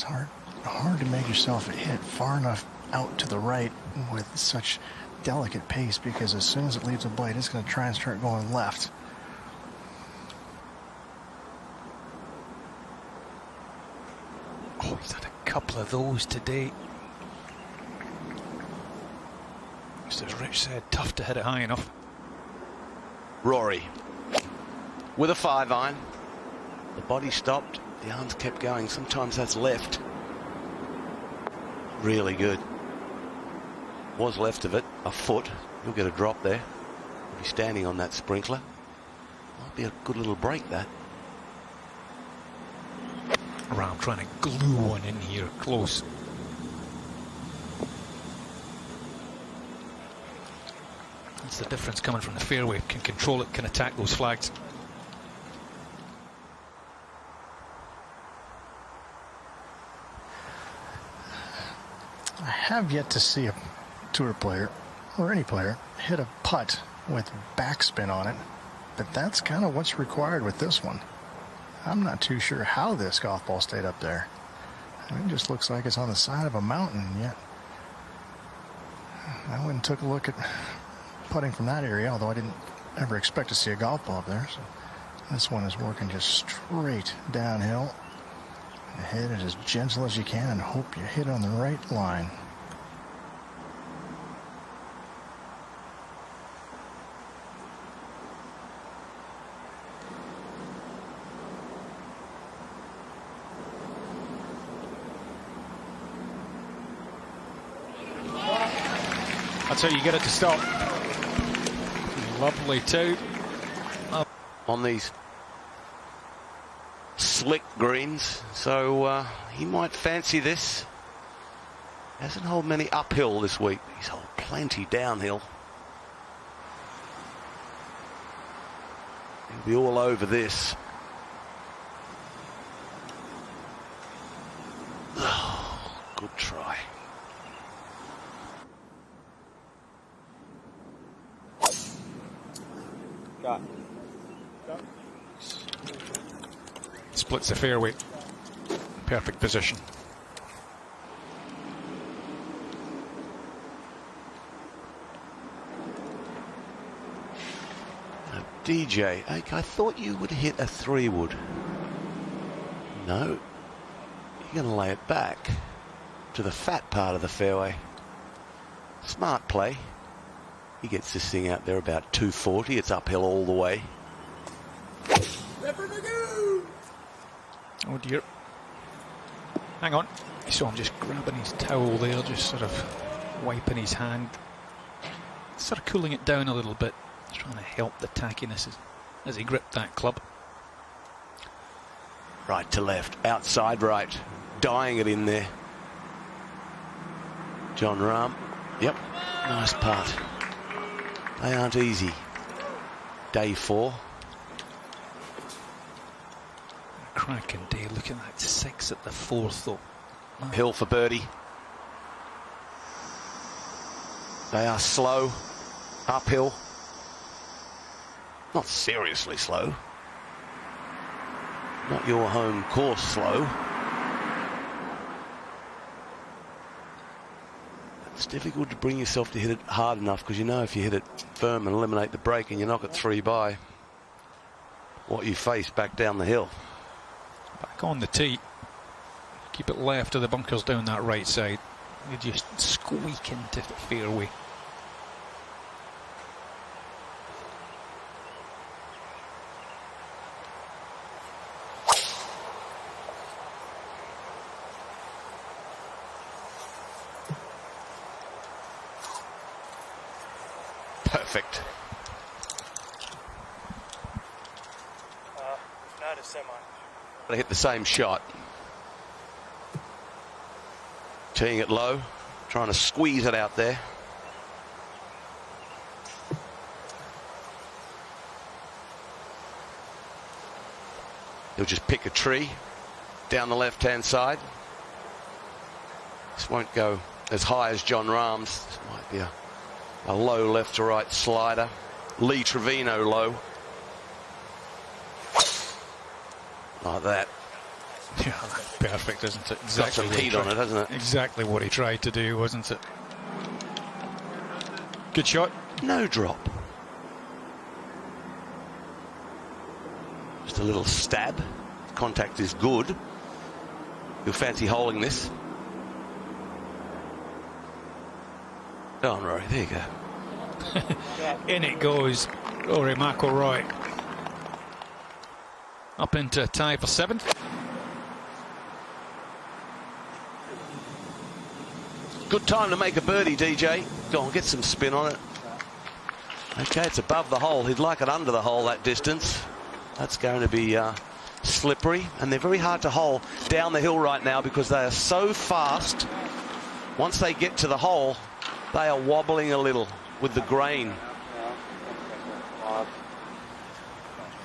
It's hard to make yourself hit far enough out to the right with such delicate pace, because as soon as it leaves the blade, it's going to try and start going left. Oh, he's had a couple of those today. Just as Rich said, tough to hit it high enough. Rory with a 5-iron. The body stopped, the arms kept going. Sometimes that's left. Really good. Was left of it, a foot. You'll get a drop there. You'll be standing on that sprinkler. Might be a good little break, that. Rahm trying to glue one in here close. That's the difference coming from the fairway. Can control it, can attack those flags. I have yet to see a tour player, or any player, hit a putt with backspin on it, but that's kind of what's required with this one. I'm not too sure how this golf ball stayed up there. It just looks like it's on the side of a mountain, yet I went and took a look at putting from that area, although I didn't ever expect to see a golf ball up there. So this one is working just straight downhill. Hit it as gentle as you can and hope you hit on the right line. That's how you get it to stop. Lovely too. On these slick greens, so he might fancy this. Hasn't held many uphill this week. He's held plenty downhill. He'll be all over this. Oh, good try. Got. Splits the fairway. Perfect position. Now, DJ, I thought you would hit a 3-wood. No. You're going to lay it back to the fat part of the fairway. Smart play. He gets this thing out there about 240. It's uphill all the way. Oh dear. Hang on. I saw him just grabbing his towel there, just sort of wiping his hand. Sort of cooling it down a little bit. Trying to help the tackiness as he gripped that club. Right to left, outside right. Dying it in there. Jon Rahm. Yep, nice putt. They aren't easy. Day 4. Cracking day. Look at that 6 at the 4th though. Hill for birdie. They are slow. Uphill. Not seriously slow. Not your home course slow. It's difficult to bring yourself to hit it hard enough, because you know if you hit it firm and eliminate the break and you knock it 3 by, what you face back down the hill. Back on the tee. Keep it left of the bunkers down that right side. You just squeak into the fairway. Perfect. Not a semi. They hit the same shot. Teeing it low, trying to squeeze it out there. He'll just pick a tree down the left-hand side. This won't go as high as Jon Rahm's. This might be a low left to right slider. Lee Trevino low. Like that. Yeah, perfect, isn't it? Exactly. Got some heat on it, hasn't it? Exactly what he tried to do, wasn't it? Good shot. No drop. Just a little stab. Contact is good. You'll fancy holding this. Jon Rahm, there you go. In it goes. Rory McIlroy. Up into a tie for 7th. Good time to make a birdie, DJ. Go on, get some spin on it. Okay, it's above the hole. He'd like it under the hole, that distance. That's going to be slippery, and they're very hard to hole down the hill right now because they are so fast. Once they get to the hole, they are wobbling a little with the grain.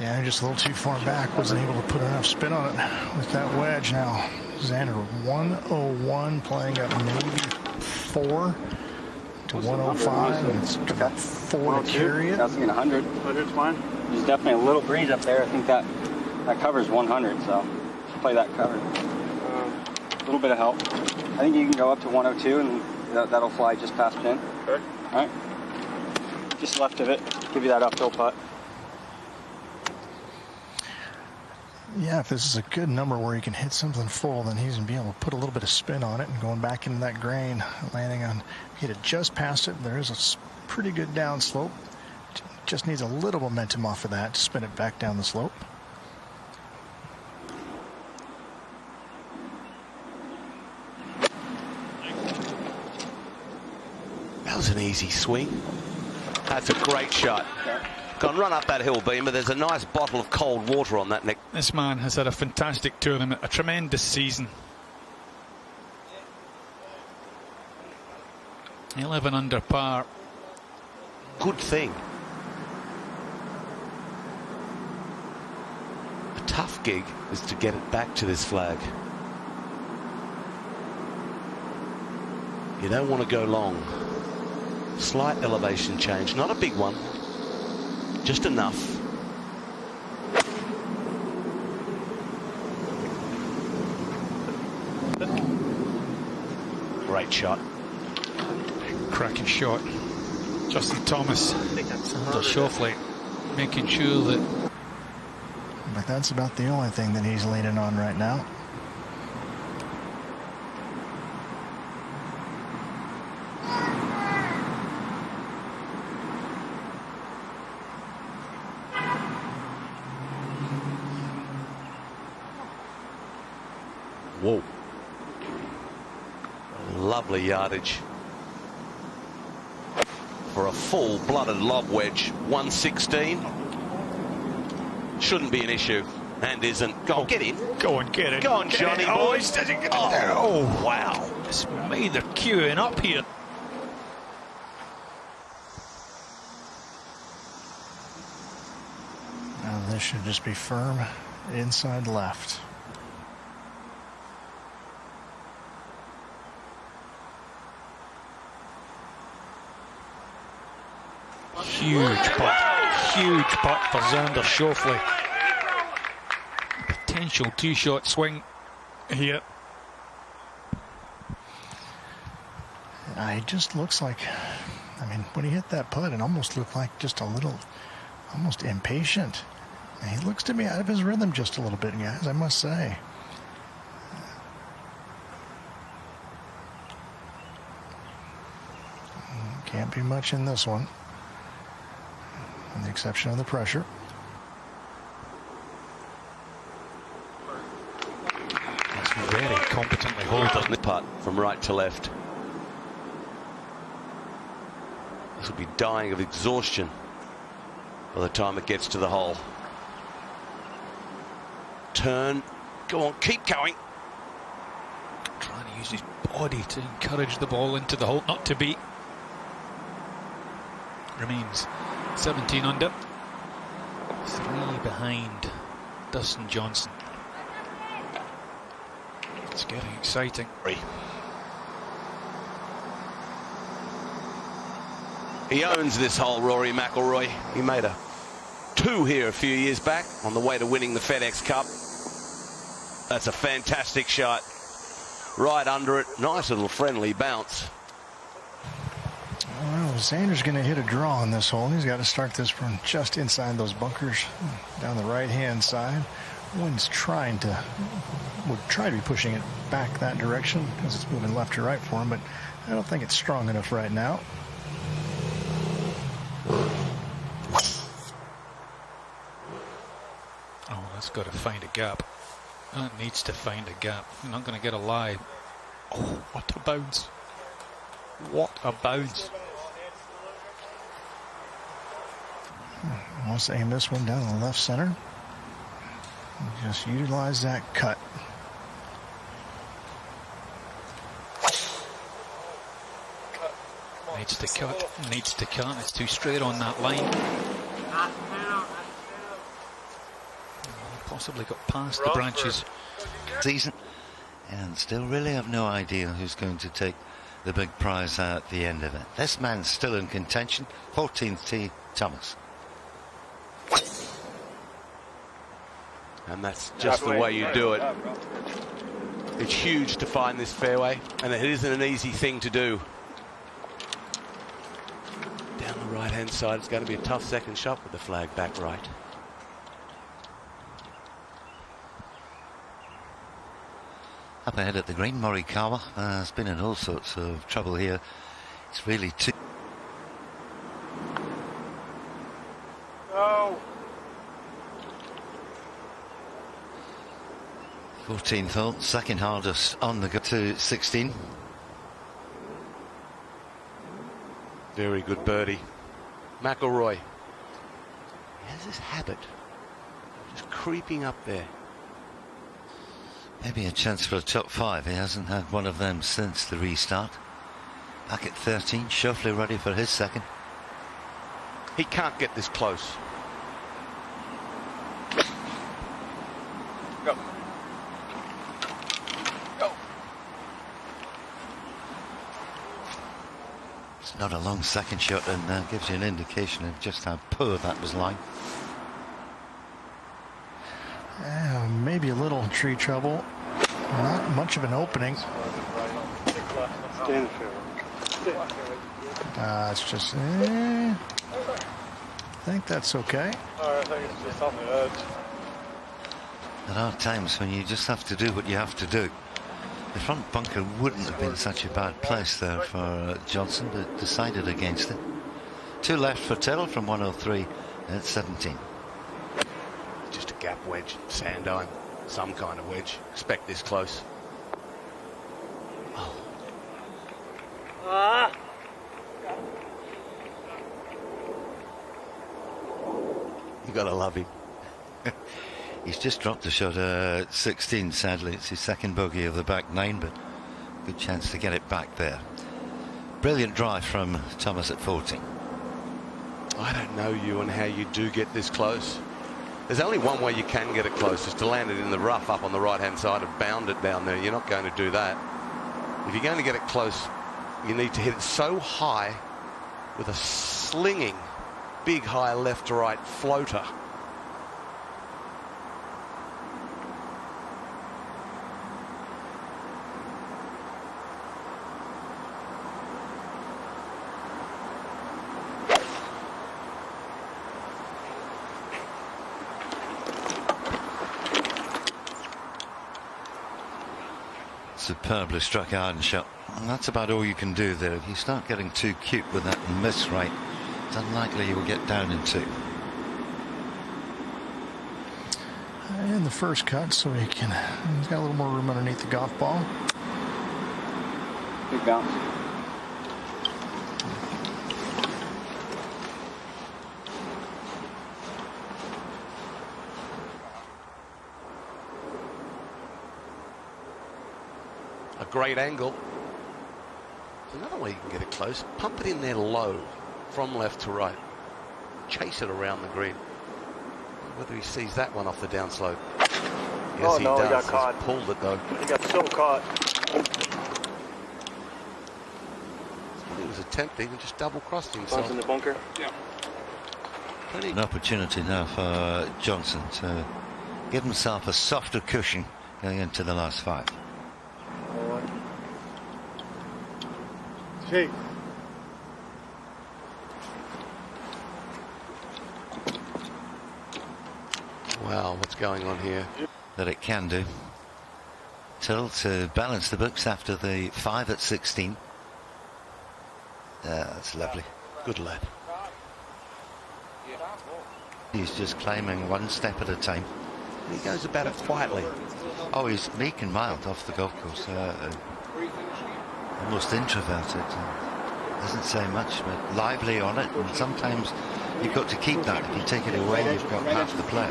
Yeah, just a little too far back. Wasn't able to put enough spin on it with that wedge. Now, Xander 101 playing up maybe 4 to 105. And it's 4 to carry it. I was thinking 100. 100's fine. There's definitely a little breeze up there. I think that covers 100, so play that cover. A little bit of help. I think you can go up to 102, and that'll fly just past pin. Okay. All right. Just left of it. Give you that uphill putt. Yeah, if this is a good number where he can hit something full, then he's going to be able to put a little bit of spin on it and going back into that grain, landing on, hit it just past it. There is a pretty good downslope. Just needs a little momentum off of that to spin it back down the slope. That was an easy swing. That's a great shot. Go and run up that hill, Beamer. There's a nice bottle of cold water on that neck. This man has had a fantastic tournament, a tremendous season. 11 under par. Good thing. A tough gig is to get it back to this flag. You don't want to go long. Slight elevation change, not a big one. Just enough. Great shot. Cracking shot. Justin Thomas, Xander Schauffele, making sure that. But that's about the only thing that he's leaning on right now. Whoa. Lovely yardage for a full-blooded lob wedge. 116. Shouldn't be an issue, and isn't. Go on, get in. Go on, get it. Go on, Johnny boy. Oh, he's getting it there. Oh, wow. It's made the queuing up here. Now this should just be firm inside left. Huge putt for Xander Schauffele. Potential two-shot swing here. It just looks like, I mean, when he hit that putt, it almost looked like just a little, almost impatient. And he looks to me out of his rhythm just a little bit, guys, I must say. Can't be much in this one, with the exception of the pressure. That's very competently holding The putt from right to left. This will be dying of exhaustion by the time it gets to the hole. Turn. Go on, keep going. Trying to use his body to encourage the ball into the hole, not to beat. Remains 17 under. 3 behind Dustin Johnson. It's getting exciting. He owns this hole, Rory McIlroy. He made a 2 here a few years back on the way to winning the FedEx Cup. That's a fantastic shot. Right under it. Nice little friendly bounce. Well, Xander's going to hit a draw on this hole. He's got to start this from just inside those bunkers down the right-hand side. Wind's would try to be pushing it back that direction because it's moving left to right for him, but I don't think it's strong enough right now. Oh, that's got to find a gap. That needs to find a gap. You're not going to get a lie. Oh, what a bounce. What a bounce. Wants to aim this one down the left center. Just utilize that cut. Needs to cut. Needs to cut. It's too straight on that line. Possibly got past the branches. Season, and still really have no idea who's going to take the big prize at the end of it. This man's still in contention. 14th tee, Thomas. And that's just the way you do it. It's huge to find this fairway, and it isn't an easy thing to do. Down the right-hand side, it's going to be a tough second shot with the flag back right. Up ahead at the green, Morikawa has been in all sorts of trouble here. It's really too... Oh. 14th hole, second hardest on the go to 16. Very good birdie. McIlroy. He has this habit of just creeping up there. Maybe a chance for a top 5. He hasn't had one of them since the restart. Back at 13, Schauffele ready for his second. He can't get this close. Go. Go. It's not a long second shot, and gives you an indication of just how poor that was lying. Maybe a little tree trouble. Not much of an opening. It's just... I think that's okay. I think it's just on the edge. There are times when you just have to do what you have to do. The front bunker wouldn't have been such a bad place there for Johnson, but decided against it. 2 left for Tyrrell from 103 at 17. Just a gap wedge, sand iron, some kind of wedge. Expect this close. Oh. You gotta love him. He's just dropped a shot at 16, sadly. It's his second bogey of the back 9, but good chance to get it back there. Brilliant drive from Thomas at 14. I don't know you and how you do get this close. There's only one way you can get it close, is to land it in the rough up on the right-hand side and bound it down there. You're not going to do that. If you're going to get it close, you need to hit it so high with a slinging, big high left to right floater. Superbly struck iron shot. And that's about all you can do there. If you start getting too cute with that miss right, it's unlikely you will get down in 2. And the first cut, so he's got a little more room underneath the golf ball. Big bounce. A great angle. There's another way you can get it close. Pump it in there low, from left to right. Chase it around the green. Whether he sees that one off the downslope. Yes, He got He's caught. pulled it though. He got so caught. He was attempting and just double-crossed himself. Bounce in the bunker. Yeah. An opportunity now for Johnson to give himself a softer cushion going into the last 5. Jake. Wow, what's going on here? That it can do. Till to balance the books after the 5 at 16. That's lovely. Good lad. He's just climbing one step at a time. He goes about it quietly. Oh, he's meek and mild off the golf course. Almost introverted. Doesn't say much, but lively on it. And sometimes you've got to keep that. If you take it away, you've got half the play.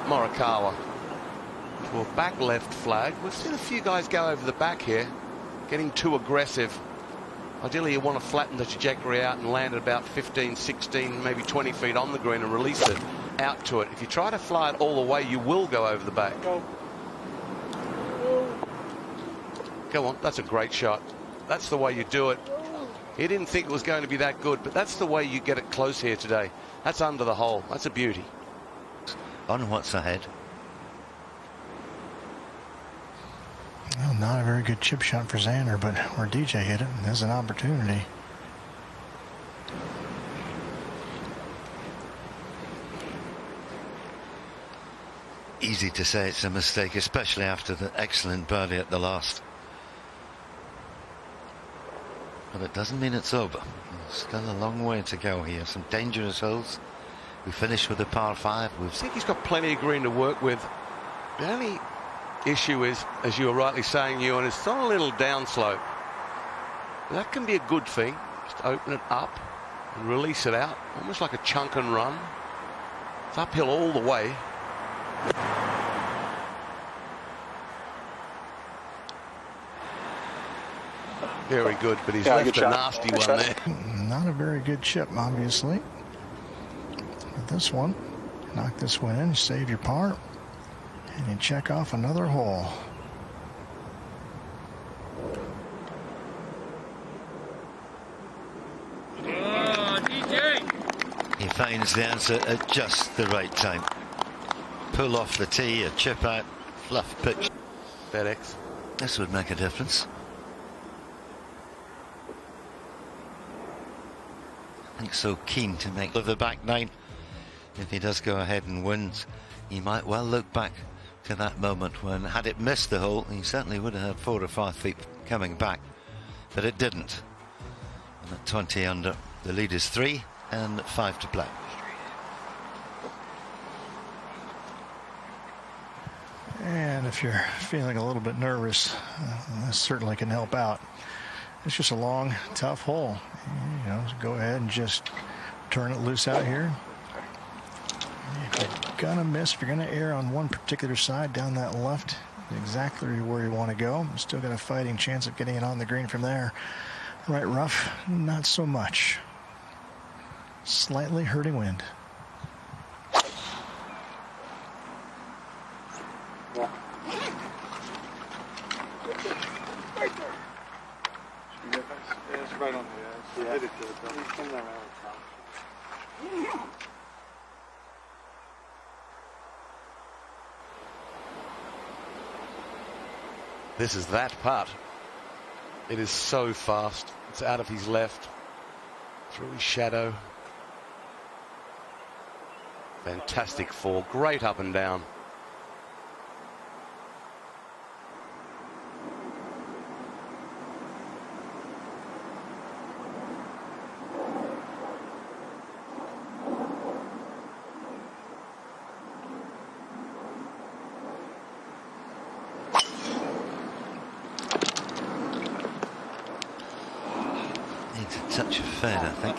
Morikawa to a back left flag. We've seen a few guys go over the back here, getting too aggressive. Ideally, you want to flatten the trajectory out and land at about 15, 16, maybe 20 feet on the green and release it out to it. If you try to fly it all the way, you will go over the back. Go on, that's a great shot. That's the way you do it. He didn't think it was going to be that good, but that's the way you get it close here today. That's under the hole. That's a beauty. On what's ahead. Well, not a very good chip shot for Xander, but where DJ hit it, there's an opportunity. Easy to say it's a mistake, especially after the excellent birdie at the last. But it doesn't mean it's over. There's still a long way to go here. Some dangerous holes. We finished with a par 5. I think he's got plenty of green to work with. The only issue is, as you were rightly saying, Ewan, it's on a little downslope. That can be a good thing. Just open it up and release it out, almost like a chunk and run. It's uphill all the way. Very good, but he's left a nasty one there. Not a very good chip, obviously. With this one, knock this one in, save your par, and you check off another hole. He finds the answer at just the right time. Pull off the tee, a chip out, fluff pitch. FedEx. This would make a difference. I think so keen to make the back 9. If he does go ahead and wins, he might well look back to that moment when, had it missed the hole, he certainly would have had 4 or 5 feet coming back, but it didn't. And at 20 under, the lead is 3 and 5 to play. And if you're feeling a little bit nervous, this certainly can help out. It's just a long, tough hole. You know, go ahead and just turn it loose out here. If you're gonna miss, if you're gonna err on one particular side down that left, exactly where you want to go. Still got a fighting chance of getting it on the green from there. Right rough, not so much. Slightly hurting wind. Yeah. It's right on there. Yeah. Hit it good, though. He's coming around the top. This is that putt. It is so fast. It's out of his left, through his shadow. Fantastic fall. Great up and down. Needs a touch of fade, I think.